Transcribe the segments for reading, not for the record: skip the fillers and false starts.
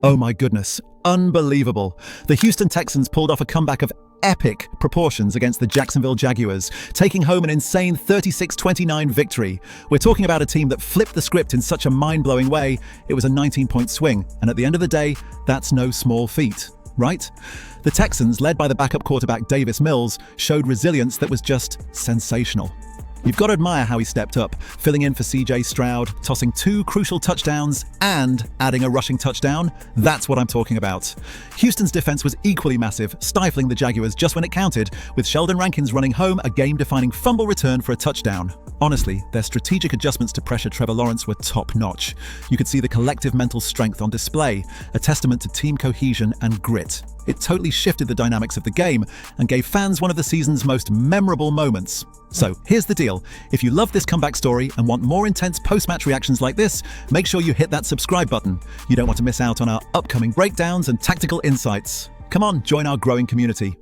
Oh my goodness, unbelievable. The Houston Texans pulled off a comeback of epic proportions against the Jacksonville Jaguars, taking home an insane 36-29 victory. We're talking about a team that flipped the script in such a mind-blowing way. It was a 19-point swing, and at the end of the day, that's no small feat, right? The Texans, led by the backup quarterback Davis Mills, showed resilience that was just sensational. You've got to admire how he stepped up, filling in for Stroud, tossing 2 crucial touchdowns and adding a rushing touchdown. That's what I'm talking about. Houston's defense was equally massive, stifling the Jaguars just when it counted, with Sheldon Rankins running home a game-defining fumble return for a touchdown. Honestly, their strategic adjustments to pressure Trevor Lawrence were top-notch. You could see the collective mental strength on display, a testament to team cohesion and grit. It totally shifted the dynamics of the game and gave fans one of the season's most memorable moments. So here's the deal. If you love this comeback story and want more intense post-match reactions like this, make sure you hit that subscribe button. You don't want to miss out on our upcoming breakdowns and tactical insights. Come on, join our growing community.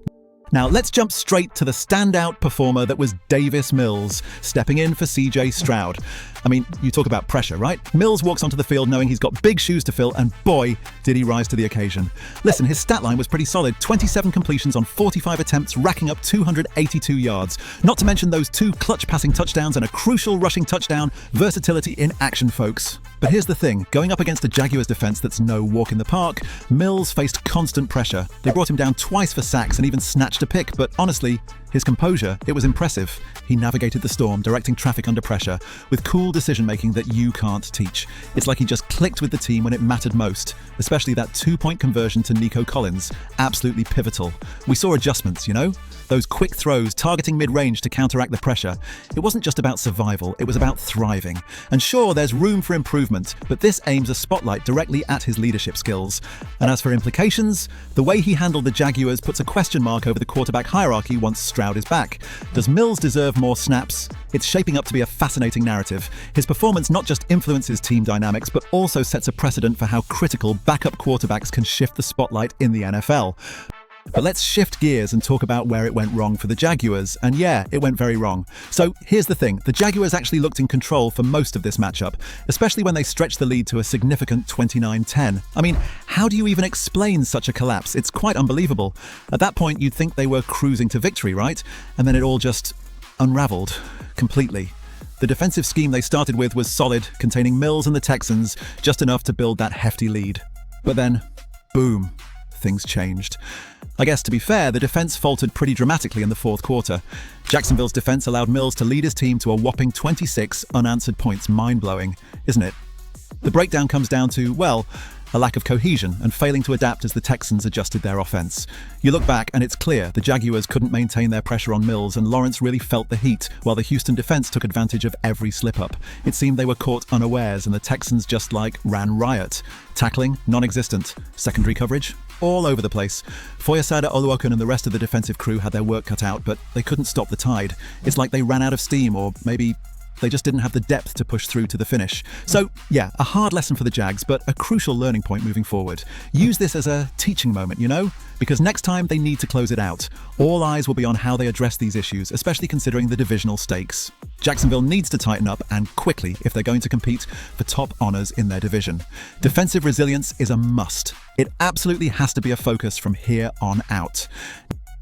Now let's jump straight to the standout performer that was Davis Mills, stepping in for Stroud. I mean, you talk about pressure, right? Mills walks onto the field knowing he's got big shoes to fill, and boy, did he rise to the occasion. Listen, his stat line was pretty solid. 27 completions on 45 attempts, racking up 282 yards. Not to mention those 2 clutch passing touchdowns and a crucial rushing touchdown. Versatility in action, folks. But here's the thing, going up against a Jaguars defense that's no walk in the park, Mills faced constant pressure. They brought him down twice for sacks and even snatched a pick, but honestly, his composure, it was impressive. He navigated the storm, directing traffic under pressure, with cool decision-making that you can't teach. It's like he just clicked with the team when it mattered most, especially that 2-point conversion to Nico Collins. Absolutely pivotal. We saw adjustments, you know? Those quick throws targeting mid-range to counteract the pressure. It wasn't just about survival, it was about thriving. And sure, there's room for improvement, but this aims a spotlight directly at his leadership skills. And as for implications, the way he handled the Jaguars puts a question mark over the quarterback hierarchy once Stroud is back. Does Mills deserve more snaps? It's shaping up to be a fascinating narrative. His performance not just influences team dynamics, but also sets a precedent for how critical backup quarterbacks can shift the spotlight in the NFL. But let's shift gears and talk about where it went wrong for the Jaguars. And yeah, it went very wrong. So here's the thing. The Jaguars actually looked in control for most of this matchup, especially when they stretched the lead to a significant 29-10. I mean, how do you even explain such a collapse? It's quite unbelievable. At that point, you'd think they were cruising to victory, right? And then it all just unraveled completely. The defensive scheme they started with was solid, containing Mills and the Texans, just enough to build that hefty lead. But then, boom, things changed. I guess, to be fair, the defense faltered pretty dramatically in the fourth quarter. Jacksonville's defense allowed Mills to lead his team to a whopping 26 unanswered points. Mind-blowing, isn't it? The breakdown comes down to, well, a lack of cohesion and failing to adapt as the Texans adjusted their offense. You look back and it's clear the Jaguars couldn't maintain their pressure on Mills, and Lawrence really felt the heat, while the Houston defense took advantage of every slip-up. It seemed they were caught unawares, and the Texans just ran riot. Tackling, non-existent. Secondary coverage, all over the place. Foyesade Oluokun and the rest of the defensive crew had their work cut out, but they couldn't stop the tide. It's like they ran out of steam, or maybe they just didn't have the depth to push through to the finish. So, yeah, a hard lesson for the Jags, but a crucial learning point moving forward. Use this as a teaching moment, you know? Because next time they need to close it out. All eyes will be on how they address these issues, especially considering the divisional stakes. Jacksonville needs to tighten up, and quickly, if they're going to compete for top honors in their division. Defensive resilience is a must. It absolutely has to be a focus from here on out.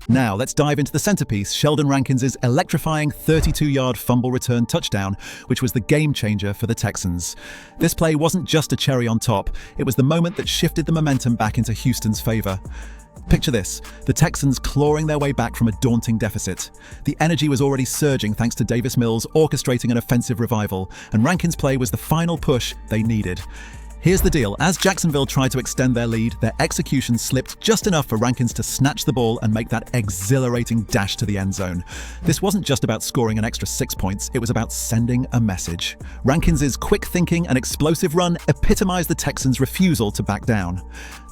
Now, let's dive into the centerpiece, Sheldon Rankins' electrifying 32-yard fumble return touchdown, which was the game changer for the Texans. This play wasn't just a cherry on top, it was the moment that shifted the momentum back into Houston's favor. Picture this, the Texans clawing their way back from a daunting deficit. The energy was already surging thanks to Davis Mills orchestrating an offensive revival, and Rankins' play was the final push they needed. Here's the deal. As Jacksonville tried to extend their lead, their execution slipped just enough for Rankins to snatch the ball and make that exhilarating dash to the end zone. This wasn't just about scoring an extra 6 points, it was about sending a message. Rankins' quick thinking and explosive run epitomized the Texans' refusal to back down.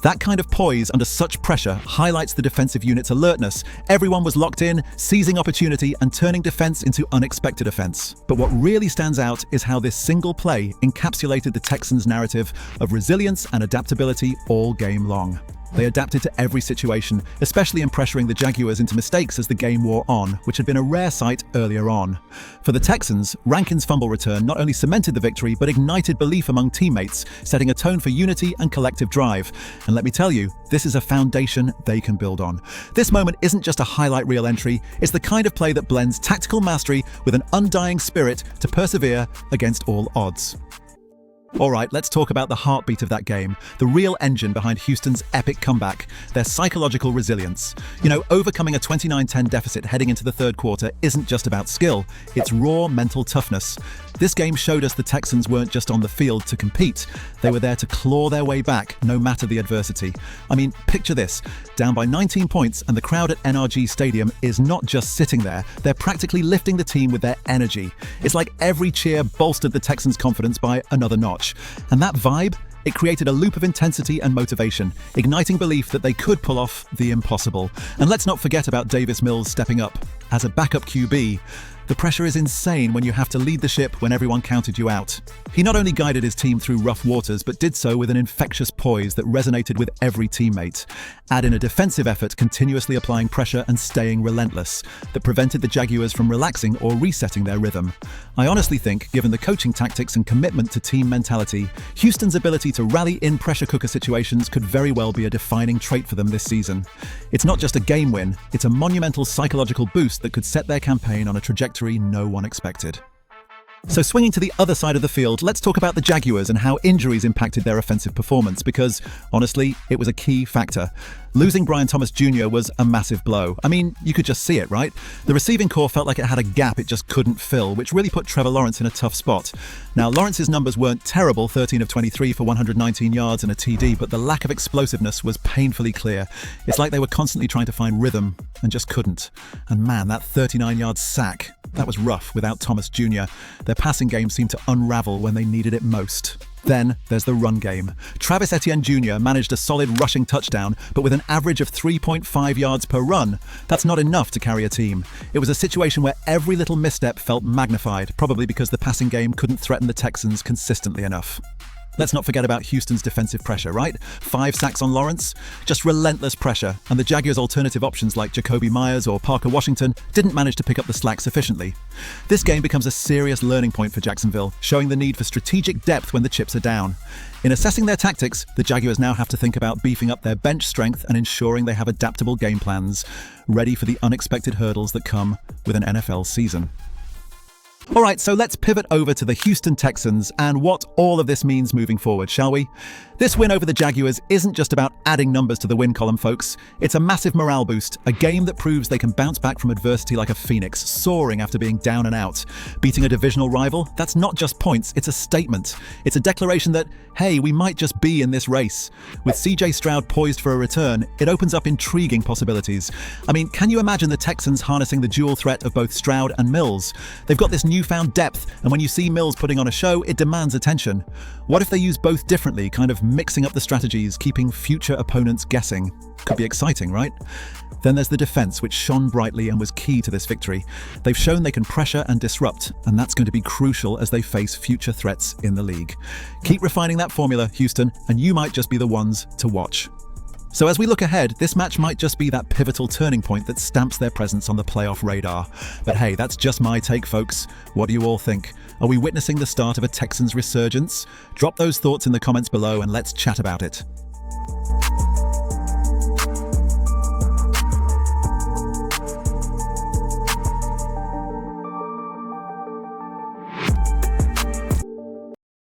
That kind of poise under such pressure highlights the defensive unit's alertness. Everyone was locked in, seizing opportunity and turning defense into unexpected offense. But what really stands out is how this single play encapsulated the Texans' narrative of resilience and adaptability all game long. They adapted to every situation, especially in pressuring the Jaguars into mistakes as the game wore on, which had been a rare sight earlier on. For the Texans, Rankins' fumble return not only cemented the victory, but ignited belief among teammates, setting a tone for unity and collective drive. And let me tell you, this is a foundation they can build on. This moment isn't just a highlight reel entry, it's the kind of play that blends tactical mastery with an undying spirit to persevere against all odds. All right, let's talk about the heartbeat of that game, the real engine behind Houston's epic comeback, their psychological resilience. You know, overcoming a 29-10 deficit heading into the third quarter isn't just about skill, it's raw mental toughness. This game showed us the Texans weren't just on the field to compete, they were there to claw their way back, no matter the adversity. I mean, picture this, down by 19 points and the crowd at NRG Stadium is not just sitting there, they're practically lifting the team with their energy. It's like every cheer bolstered the Texans' confidence by another notch. And that vibe, it created a loop of intensity and motivation, igniting belief that they could pull off the impossible. And let's not forget about Davis Mills stepping up. As a backup QB, the pressure is insane when you have to lead the ship when everyone counted you out. He not only guided his team through rough waters, but did so with an infectious poise that resonated with every teammate. Add in a defensive effort continuously applying pressure and staying relentless, that prevented the Jaguars from relaxing or resetting their rhythm. I honestly think, given the coaching tactics and commitment to team mentality, Houston's ability to rally in pressure cooker situations could very well be a defining trait for them this season. It's not just a game win, it's a monumental psychological boost that could set their campaign on a trajectory no one expected. So swinging to the other side of the field, let's talk about the Jaguars and how injuries impacted their offensive performance because, honestly, it was a key factor. Losing Brian Thomas Jr. was a massive blow. I mean, you could just see it, right? The receiving core felt like it had a gap it just couldn't fill, which really put Trevor Lawrence in a tough spot. Now, Lawrence's numbers weren't terrible, 13 of 23 for 119 yards and a TD, but the lack of explosiveness was painfully clear. It's like they were constantly trying to find rhythm and just couldn't. And man, that 39-yard sack, that was rough without Thomas Jr. Their passing game seemed to unravel when they needed it most. Then there's the run game. Travis Etienne Jr. managed a solid rushing touchdown, but with an average of 3.5 yards per run. That's not enough to carry a team. It was a situation where every little misstep felt magnified, probably because the passing game couldn't threaten the Texans consistently enough. Let's not forget about Houston's defensive pressure, right? 5 sacks on Lawrence, just relentless pressure, and the Jaguars' alternative options like Jacoby Myers or Parker Washington didn't manage to pick up the slack sufficiently. This game becomes a serious learning point for Jacksonville, showing the need for strategic depth when the chips are down. In assessing their tactics, the Jaguars now have to think about beefing up their bench strength and ensuring they have adaptable game plans, ready for the unexpected hurdles that come with an NFL season. All right, so let's pivot over to the Houston Texans and what all of this means moving forward, shall we? This win over the Jaguars isn't just about adding numbers to the win column, folks. It's a massive morale boost, a game that proves they can bounce back from adversity like a phoenix, soaring after being down and out. Beating a divisional rival, that's not just points, it's a statement. It's a declaration that, hey, we might just be in this race. With CJ Stroud poised for a return, it opens up intriguing possibilities. I mean, can you imagine the Texans harnessing the dual threat of both Stroud and Mills? They've got this newfound depth, and when you see Mills putting on a show, it demands attention. What if they use both differently, kind of mixing up the strategies, keeping future opponents guessing? Could be exciting, right? Then there's the defense, which shone brightly and was key to this victory. They've shown they can pressure and disrupt, and that's going to be crucial as they face future threats in the league. Keep refining that formula, Houston, and you might just be the ones to watch. So as we look ahead, this match might just be that pivotal turning point that stamps their presence on the playoff radar. But hey, that's just my take, folks. What do you all think? Are we witnessing the start of a Texans resurgence? Drop those thoughts in the comments below and let's chat about it.